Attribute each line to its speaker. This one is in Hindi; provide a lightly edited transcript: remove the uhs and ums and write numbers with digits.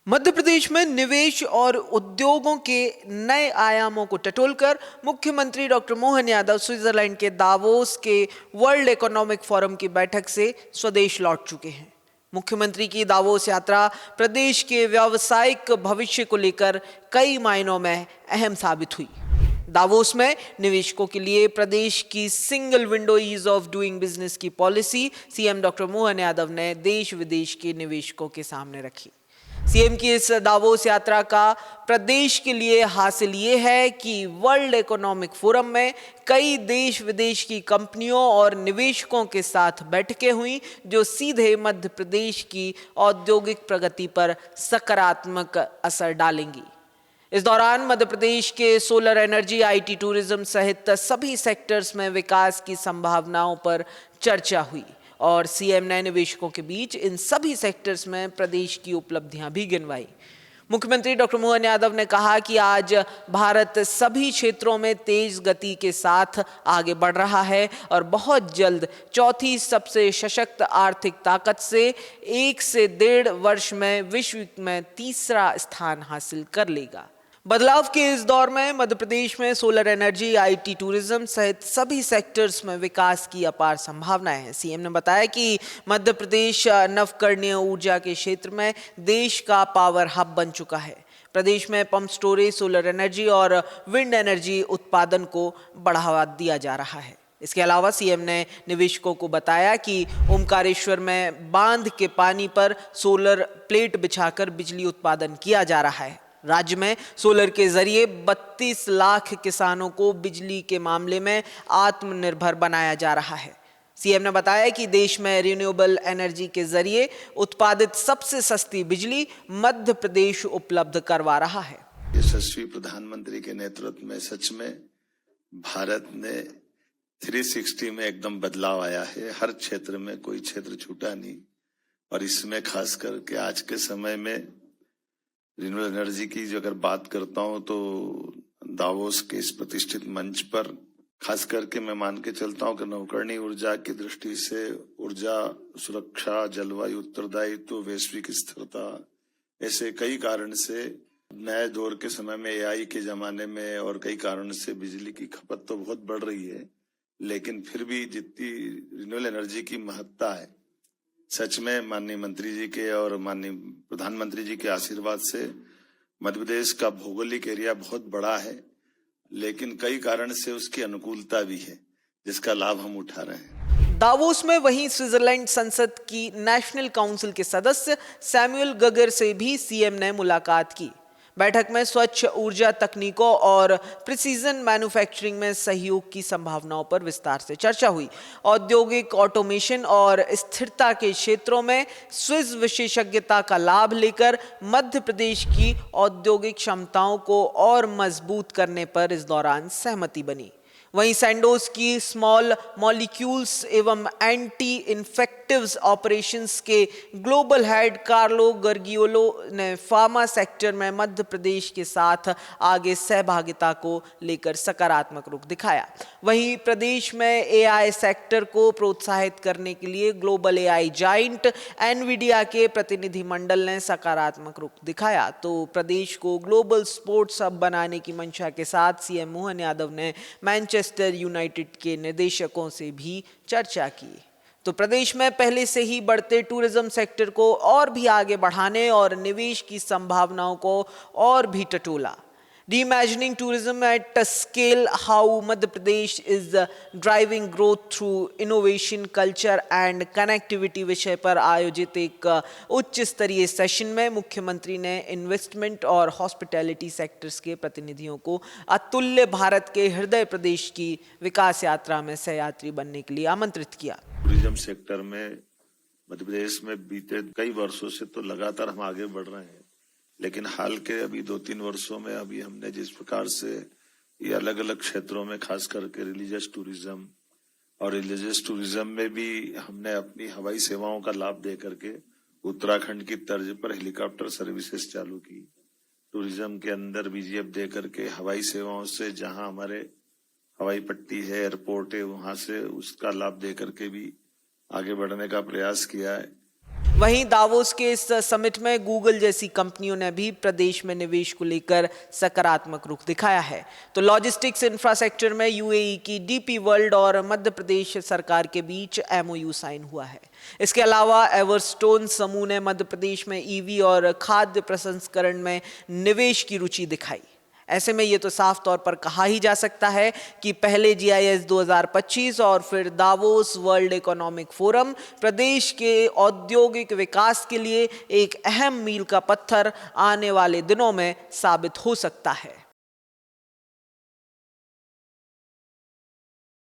Speaker 1: मध्य प्रदेश में निवेश और उद्योगों के नए आयामों को टटोलकर मुख्यमंत्री डॉक्टर मोहन यादव स्विट्जरलैंड के दावोस के वर्ल्ड इकोनॉमिक फोरम की बैठक से स्वदेश लौट चुके हैं। मुख्यमंत्री की दावोस यात्रा प्रदेश के व्यावसायिक भविष्य को लेकर कई मायनों में अहम साबित हुई। दावोस में निवेशकों के लिए प्रदेश की single window ease of doing business की policy CM doctor Mohan Yadav ने देश विदेश के निवेशकों के सामने रखी। सीएम की इस दावोस यात्रा का प्रदेश के लिए हासिल ये है कि वर्ल्ड इकोनॉमिक फोरम में कई देश विदेश की कंपनियों और निवेशकों के साथ बैठकें हुई जो सीधे मध्य प्रदेश की औद्योगिक प्रगति पर सकारात्मक असर डालेंगी। इस दौरान मध्य प्रदेश के सोलर एनर्जी, आईटी, टूरिज्म सहित सभी सेक्टर्स में विकास की संभावनाओं पर चर्चा हुई और सीएम ने निवेशकों के बीच इन सभी सेक्टर्स में प्रदेश की उपलब्धियां भी गिनवाई। मुख्यमंत्री डॉक्टर मोहन यादव ने कहा कि आज भारत सभी क्षेत्रों में तेज गति के साथ आगे बढ़ रहा है और बहुत जल्द चौथी सबसे सशक्त आर्थिक ताकत से 1 से 1.5 वर्ष में विश्व में तीसरा स्थान हासिल कर लेगा। बदलाव के इस दौर में मध्य प्रदेश में सोलर एनर्जी, आईटी, टूरिज्म सहित सभी सेक्टर्स में विकास की अपार संभावनाएं हैं। सीएम ने बताया कि मध्य प्रदेश नवकरणीय ऊर्जा के क्षेत्र में देश का पावर हब बन चुका है। प्रदेश में पंप स्टोरेज, सोलर एनर्जी और विंड एनर्जी उत्पादन को बढ़ावा दिया जा रहा है। इसके अलावा सीएम ने निवेशकों को बताया कि ओमकारेश्वर में बांध के पानी पर सोलर प्लेट बिछाकर बिजली उत्पादन किया जा रहा है। राज्य में सोलर के जरिए 32 लाख किसानों को बिजली के मामले में आत्मनिर्भर बनाया जा रहा है। सीएम ने बताया कि देश में रिन्यूएबल एनर्जी के जरिए उत्पादित सबसे सस्ती बिजली मध्य प्रदेश उपलब्ध करवा रहा है।
Speaker 2: यशस्वी प्रधानमंत्री के नेतृत्व में सच में भारत ने 360 में एकदम बदलाव आया है। हर क्षेत्र में कोई क्षेत्र छूटा नहीं और इसमें खास करके आज के समय में रिन्यूएबल एनर्जी की जो अगर बात करता हूं तो दावोस के इस प्रतिष्ठित मंच पर खास करके मैं मान के चलता हूं कि नवकरणीय ऊर्जा की दृष्टि से ऊर्जा सुरक्षा, जलवायु उत्तरदायित्व, वैश्विक स्थिरता, ऐसे कई कारण से नए दौर के समय में एआई के जमाने में और कई कारण से बिजली की खपत तो बहुत बढ़ रही है, लेकिन फिर भी जितनी रिन्यूएबल एनर्जी की महत्ता है, सच में माननीय मंत्री जी के और माननीय प्रधानमंत्री जी के आशीर्वाद से मध्य प्रदेश का भौगोलिक एरिया बहुत बड़ा है, लेकिन कई कारण से उसकी अनुकूलता भी है जिसका लाभ हम उठा रहे हैं।
Speaker 1: दावोस में वहीं स्विट्जरलैंड संसद की नेशनल काउंसिल के सदस्य सैमुअल गगर से भी सीएम ने मुलाकात की। बैठक में स्वच्छ ऊर्जा तकनीकों और प्रिसीजन मैन्युफैक्चरिंग में सहयोग की संभावनाओं पर विस्तार से चर्चा हुई। औद्योगिक ऑटोमेशन और स्थिरता के क्षेत्रों में स्विस विशेषज्ञता का लाभ लेकर मध्य प्रदेश की औद्योगिक क्षमताओं को और मजबूत करने पर इस दौरान सहमति बनी। वहीं सैंडोज की स्मॉल मॉलिक्यूल्स एवं एंटी इन्फेक्टिव्स ऑपरेशंस के ग्लोबल हेड कार्लो गर्गियोलो ने फार्मा सेक्टर में मध्य प्रदेश के साथ आगे सहभागिता को लेकर सकारात्मक रुख दिखाया। वहीं प्रदेश में एआई सेक्टर को प्रोत्साहित करने के लिए ग्लोबल एआई जाइंट एनवीडिया के प्रतिनिधिमंडल ने सकारात्मक रुख दिखाया। तो प्रदेश को ग्लोबल स्पोर्ट्स हब बनाने की मंशा के साथ सीएम मोहन यादव ने मैनचेस्टर यूनाइटेड के निदेशकों से भी चर्चा की। तो प्रदेश में पहले से ही बढ़ते टूरिज्म सेक्टर को और भी आगे बढ़ाने और निवेश की संभावनाओं को और भी टटोला। Reimagining tourism at scale, how Madhya Pradesh is driving growth through innovation, culture and connectivity विषय पर आयोजित एक उच्च स्तरीय सेशन में मुख्यमंत्री ने इन्वेस्टमेंट और हॉस्पिटैलिटी सेक्टर्स के प्रतिनिधियों को अतुल्य भारत के हृदय प्रदेश की विकास यात्रा में सहयात्री बनने के लिए आमंत्रित किया।
Speaker 2: टूरिज्म सेक्टर में मध्य प्रदेश में बीते कई वर्षों से तो लगातार हम आगे बढ़ रहे हैं, लेकिन हाल के अभी 2-3 वर्षों में अभी हमने जिस प्रकार से ये अलग अलग क्षेत्रों में खास करके रिलीजियस टूरिज्म और रिलीजियस टूरिज्म में भी हमने अपनी हवाई सेवाओं का लाभ दे करके उत्तराखंड की तर्ज पर हेलीकॉप्टर सर्विसेज चालू की। टूरिज्म के अंदर बीजीएफ दे करके हवाई सेवाओं से जहां हमारे हवाई पट्टी है, एयरपोर्ट है, वहां से उसका लाभ दे करके भी आगे बढ़ने का प्रयास किया है।
Speaker 1: वहीं दावोस के इस समिट में गूगल जैसी कंपनियों ने भी प्रदेश में निवेश को लेकर सकारात्मक रुख दिखाया है। तो लॉजिस्टिक्स इंफ्रास्ट्रक्चर में यूएई की डीपी वर्ल्ड और मध्य प्रदेश सरकार के बीच एमओयू साइन हुआ है। इसके अलावा एवरस्टोन समूह ने मध्य प्रदेश में ईवी और खाद्य प्रसंस्करण में निवेश की रुचि दिखाई। ऐसे में ये तो साफ तौर पर कहा ही जा सकता है कि पहले जीआईएस 2025 और फिर दावोस वर्ल्ड इकोनॉमिक फोरम प्रदेश के औद्योगिक विकास के लिए एक अहम मील का पत्थर आने वाले दिनों में साबित हो सकता है।